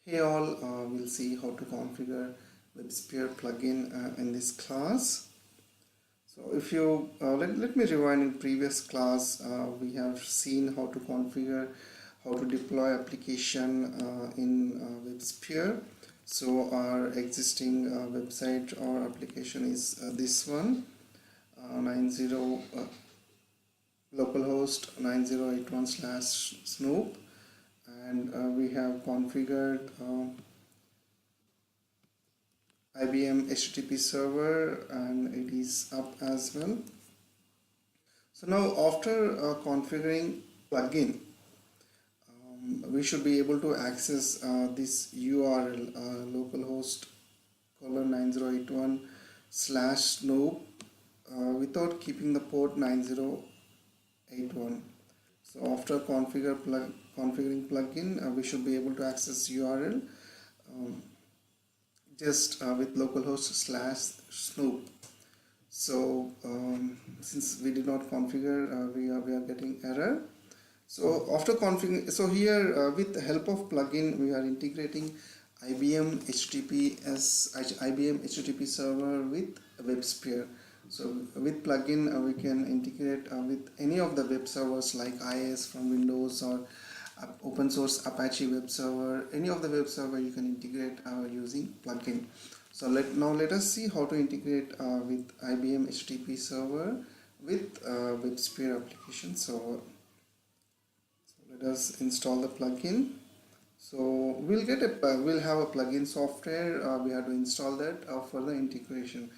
Hey all, we'll see how to configure WebSphere plugin in this class. So if you let me rewind. In previous class we have seen how to configure, how to deploy application in WebSphere. So our existing website or application is this one, 90 localhost 9081/snoop, and we have configured IBM HTTP Server, and it is up as well. So now after configuring plugin, we should be able to access this URL, localhost 9081/snoop, without keeping the port 9081. So after configuring plugin, we should be able to access URL just with localhost/snoop. So since we did not configure, we are getting error. So after configuring, so here with the help of plugin, we are integrating IBM HTTP Server with WebSphere. So with plugin, we can integrate with any of the web servers like IIS from Windows, or open source Apache web server. Any of the web server you can integrate using plugin. So let us see how to integrate with IBM HTTP Server with WebSphere application. So let us install the plugin. So we'll have a plugin software. We have to install that for the integration.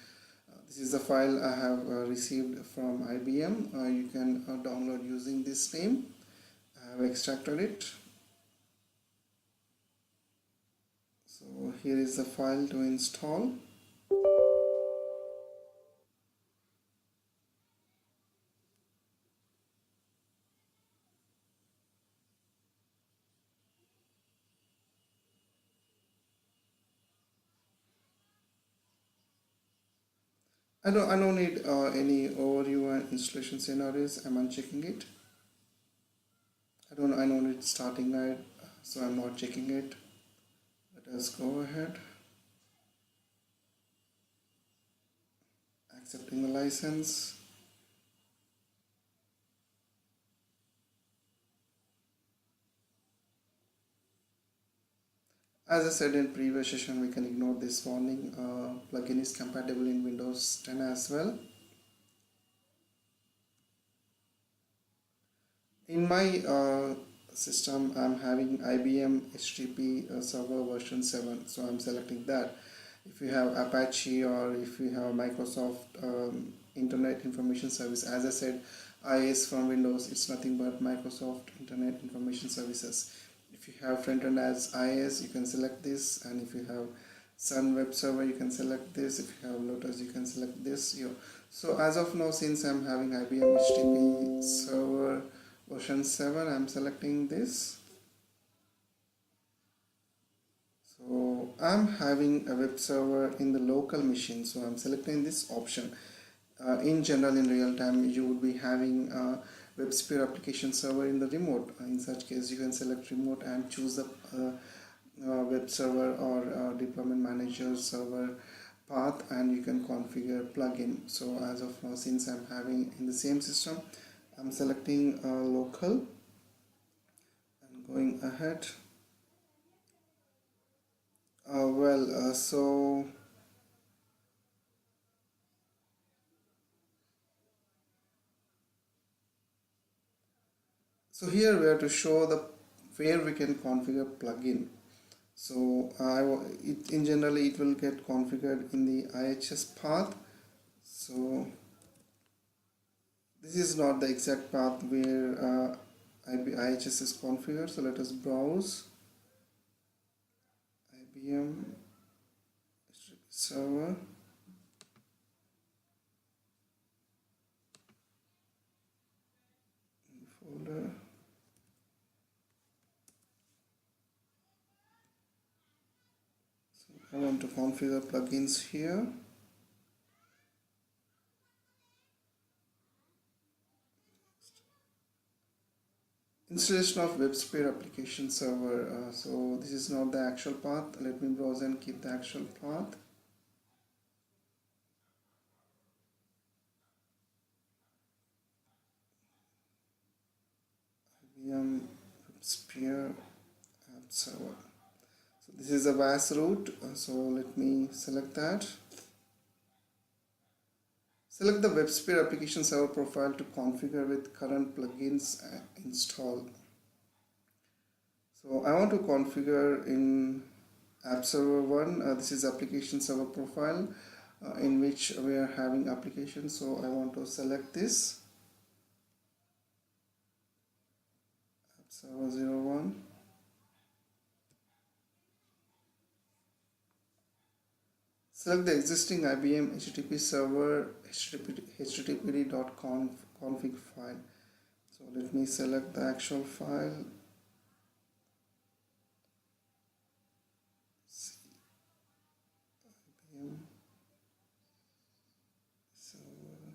This is the file I have received from IBM. You can download using this name. I have extracted it. So here is the file to install. I don't need any overview and installation scenarios. I'm unchecking it. I don't need starting guide, so I'm not checking it. Let us go ahead. Accepting the license. As I said in previous session, we can ignore this warning. Plugin is compatible in Windows 10 as well. In my system, I'm having IBM HTTP Server version 7, so I'm selecting that. If you have Apache, or if you have Microsoft Internet Information Service, as I said, IIS from Windows, it's nothing but Microsoft Internet Information Services. If you have front-end as IIS, you can select this, and if you have Sun Web Server, you can select this. If you have Lotus, you can select this. So as of now, since I'm having IBM HTTP Server version 7, I'm selecting this. So I'm having a web server in the local machine, so I'm selecting this option. In general, in real time, you would be having a WebSphere application server in the remote. In such case, you can select remote and choose the web server or deployment manager server path, and you can configure plugin. So as of now, since I'm having in the same system, I'm selecting local and going ahead. So here we have to show the where we can configure plugin. So in general it will get configured in the IHS path. So this is not the exact path where IHS is configured. So let us browse IBM server. Folder. I want to configure plugins here. Installation of WebSphere application server. So this is not the actual path. Let me browse and keep the actual path. IBM WebSphere app server. So this is a VAS route. So let me select that. Select the WebSphere application server profile to configure with current plugins installed. So I want to configure in app server 1. This is application server profile in which we are having application. So I want to select this app server 01. Select the existing IBM HTTP server httpd.conf config file. So let me select the actual file. IBM server.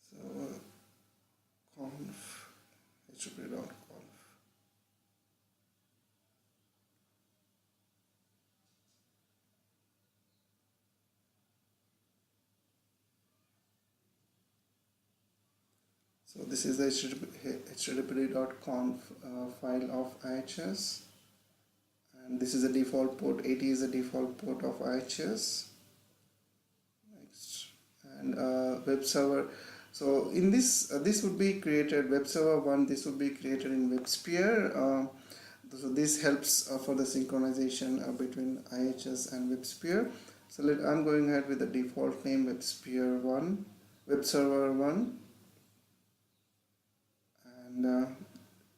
Server conf http.conf. So this is the http.conf file of IHS, and this is the default port. 80 is the default port of IHS. Next, and web server. So in this this would be created web server 1. This would be created in WebSphere. So this helps for the synchronization between IHS and WebSphere. So I'm going ahead with the default name WebSphere 1, web server 1, and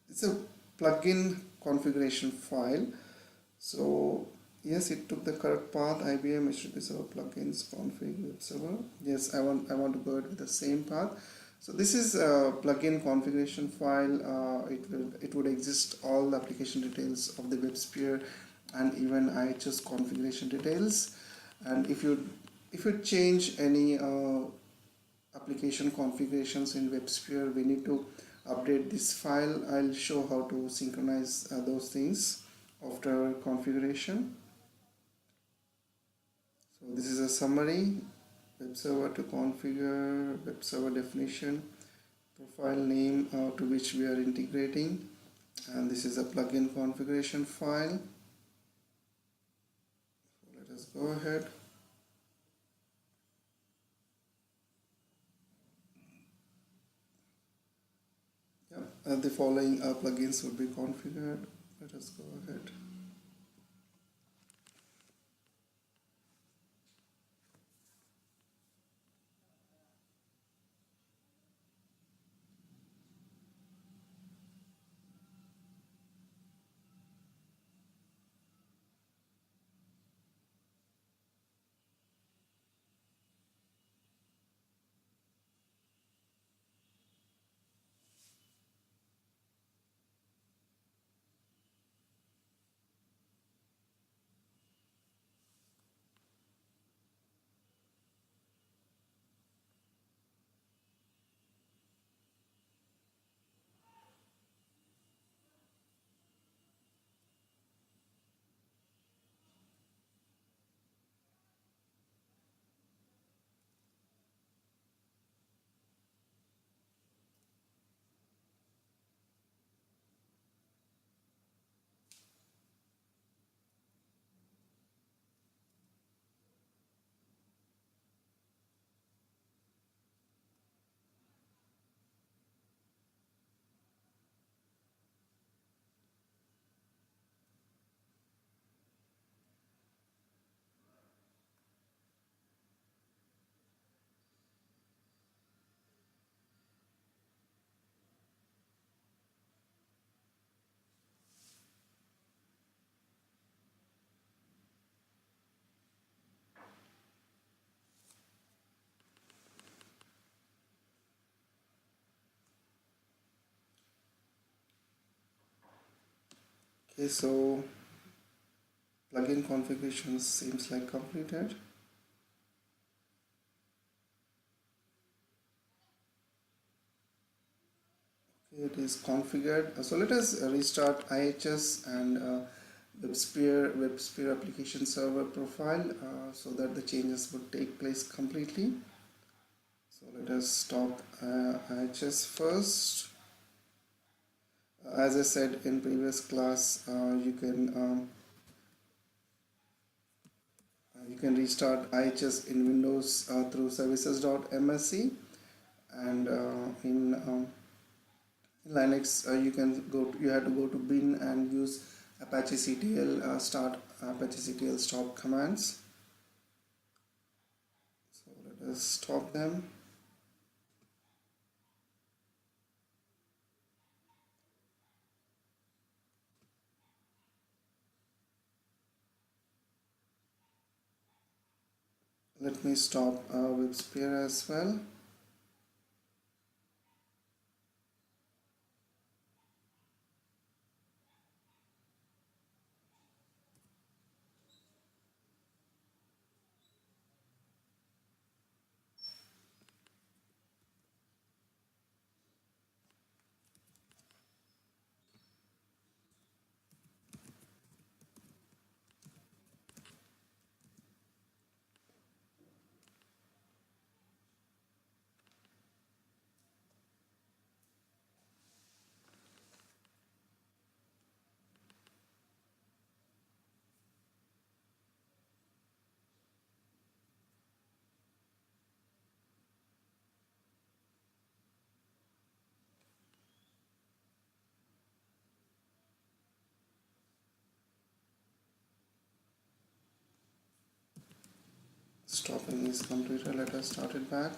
it's a plugin configuration file. So yes, it took the correct path. IBM HTTP server plugins config web server. Yes, I want to go with the same path. So this is a plugin configuration file. It would exist all the application details of the WebSphere and even IHS configuration details. And if you change any application configurations in WebSphere, we need to update this file. I'll show how to synchronize those things after configuration. So this is a summary. Web server to configure, web server definition, profile name to which we are integrating, and this is a plugin configuration file. So let us go ahead. Yeah, the following plugins will be configured. Let us go ahead. Okay, so Plugin configuration seems like completed. Okay, it is configured. So let us restart IHS and WebSphere application server profile so that the changes would take place completely. So let us stop IHS first. As I said in previous class, you can restart IHS in Windows through services.msc, and in Linux you have to go to bin and use Apache CTL start Apache CTL stop commands. So let us stop them. Let me stop WebSphere as well. Stopping is completed. Let us start it back.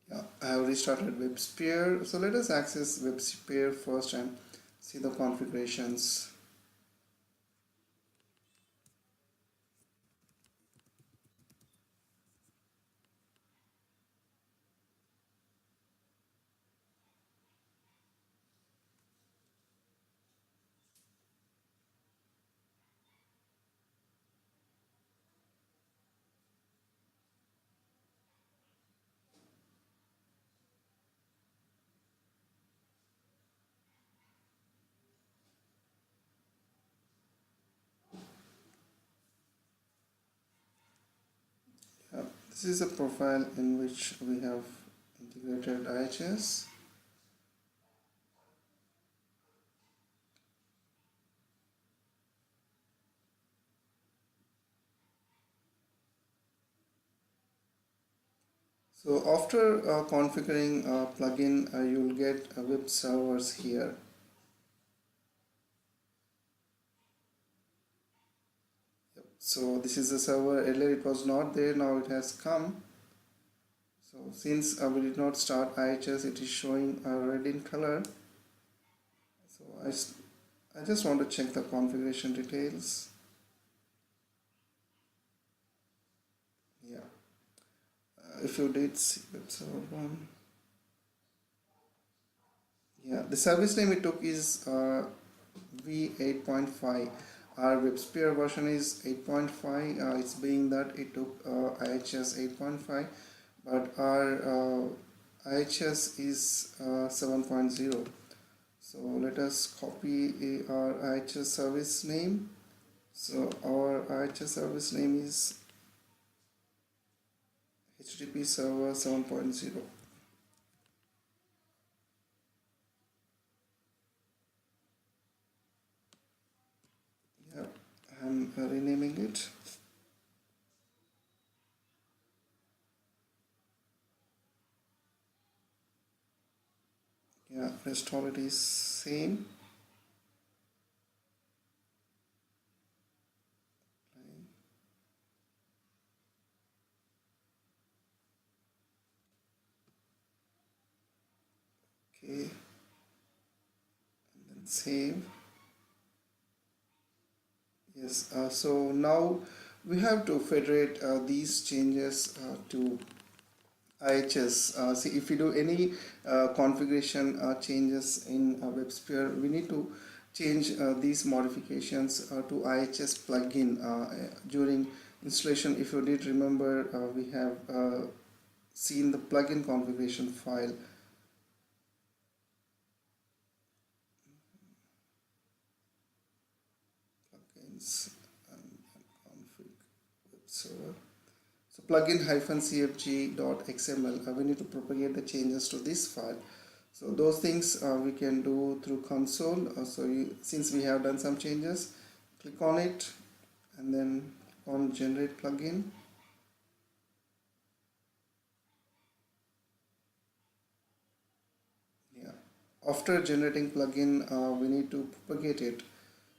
Yeah, I have restarted WebSphere. So let us access WebSphere first and see the configurations. This is a profile in which we have integrated IHS. So after configuring a plugin, you will get web servers here. So this is the server. Earlier it was not there, now it has come. So since we did not start IHS, it is showing red in color. So I just want to check the configuration details. Yeah, if you did see web server 1. Yeah, the service name it took is v8.5. Our WebSphere version is 8.5. It's being that it took IHS 8.5, but our IHS is 7.0. So let us copy our IHS service name. So our IHS service name is HTTP Server 7.0. restore it is same. Okay, then save. Yes, so now we have to federate these changes to IHS. See, if we do any configuration changes in WebSphere, we need to change these modifications to IHS plugin during installation. If you did remember, we have seen the plugin configuration file. Plugins and config web server. So plugin-cfg.xml, we need to propagate the changes to this file. So those things we can do through console. Since we have done some changes, click on it and then on generate plugin. Yeah. After generating plugin, we need to propagate it.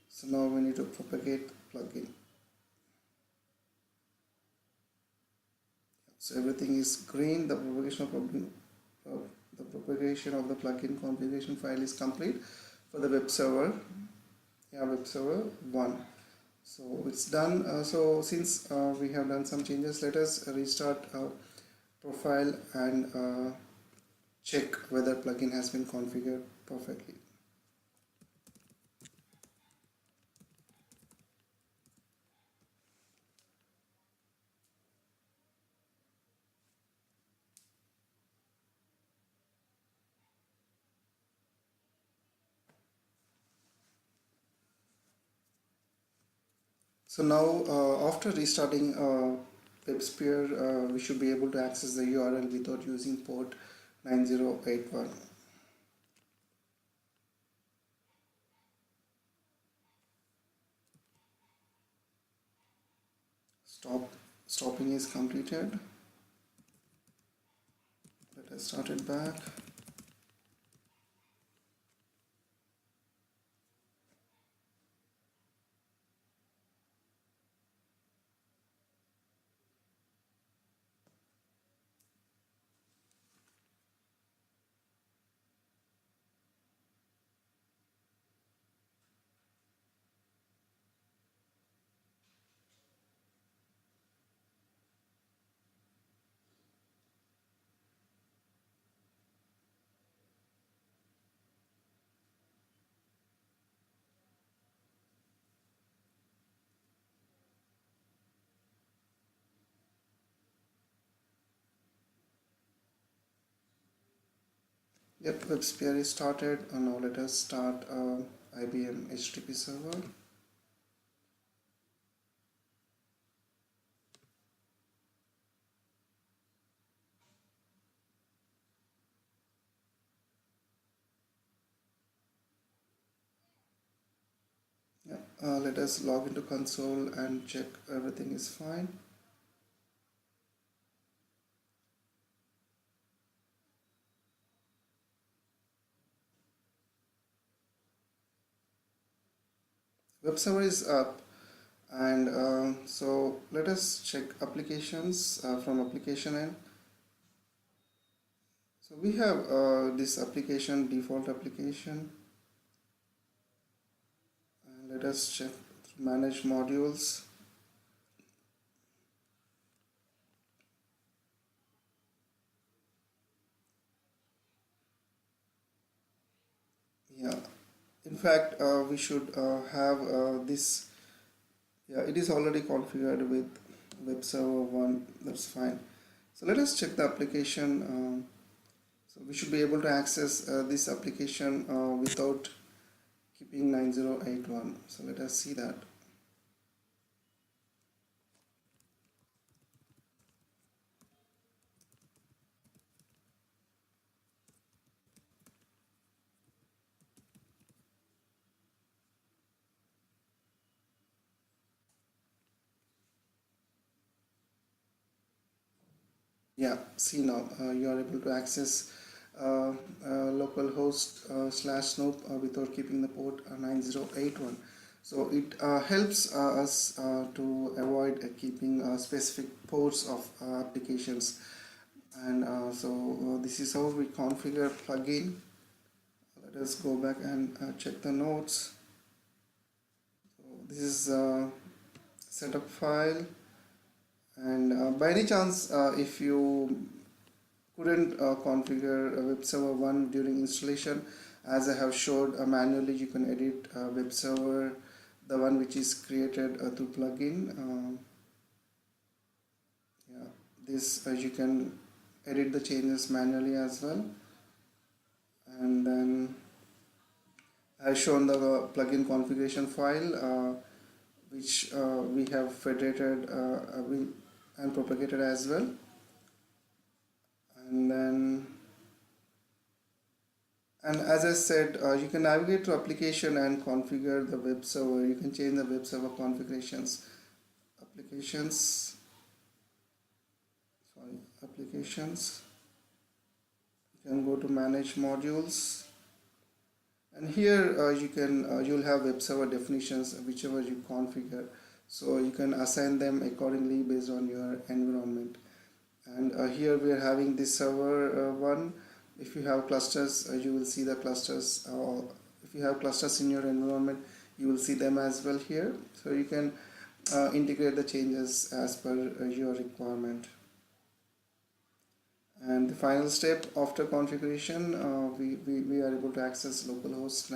So now we need to propagate plugin. So everything is green. Uh, the propagation of the plugin configuration file is complete for the web server. Yeah, web server 1. So it's done. So since we have done some changes, let us restart our profile and check whether plugin has been configured perfectly. So now after restarting WebSphere, we should be able to access the URL without using port 9081. Stopping is completed. Let us start it back. Yep, WebSphere is started. Now let us start IBM HTTP server. Yep, let us log into console and check everything is fine. Web server is up, and so let us check applications from application end. So we have this application, default application, and let us check manage modules. Yeah, in fact we should have this. Yeah, it is already configured with web server 1. That's fine. So let us check the application. So we should be able to access this application without keeping 9081. So let us see that. Yeah, see now you are able to access localhost /snoop without keeping the port 9081. So it helps us to avoid keeping specific ports of applications. And this is how we configure plugin. Let us go back and check the notes. So this is setup file, and by any chance if you couldn't configure web server 1 during installation, as I have showed manually, you can edit web server, the one which is created through plugin. Yeah, this you can edit the changes manually as well. And then I've shown the plugin configuration file which we have federated and propagated as well. And as I said, you can navigate to application and configure the web server. You can change the web server configurations. Applications, applications. You can go to manage modules, and here you'll have web server definitions whichever you configure. So you can assign them accordingly based on your environment. And here we are having this server one. If you have clusters, you will see the clusters. If you have clusters in your environment, you will see them as well here. So you can integrate the changes as per your requirement. And the final step after configuration, we are able to access localhost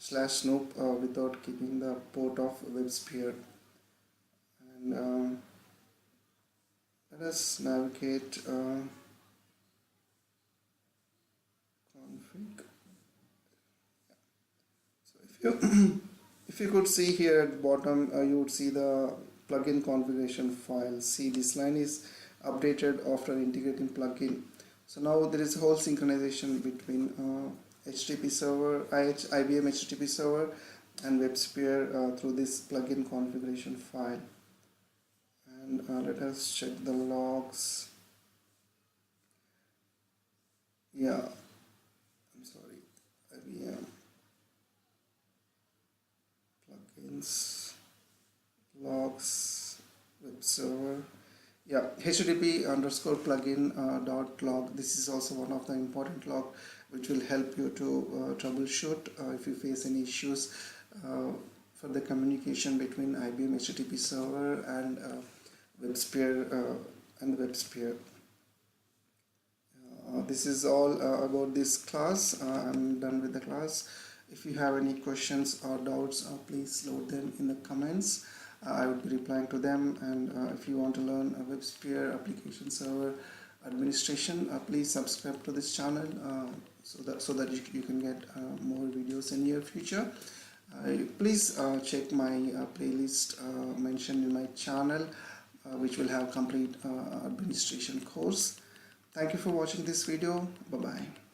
/snoop without keeping the port of WebSphere. And let us navigate config. So if you could see here at the bottom, you would see the plugin configuration file. See, this line is updated after integrating plugin. So now there is a whole synchronization between HTTP server, IBM HTTP server and WebSphere through this plugin configuration file. And let us check the logs. Yeah, I'm sorry, IBM plugins logs web server. Yeah, HTTP underscore plugin dot log. This is also one of the important log which will help you to troubleshoot if you face any issues for the communication between IBM HTTP server and WebSphere and WebSphere. This is all about this class. I'm done with the class. If you have any questions or doubts, please load them in the comments. I would be replying to them. And if you want to learn WebSphere application server administration, please subscribe to this channel so that you can get more videos in near future. Please check my playlist mentioned in my channel, which will have complete administration course. Thank you for watching this video. Bye bye.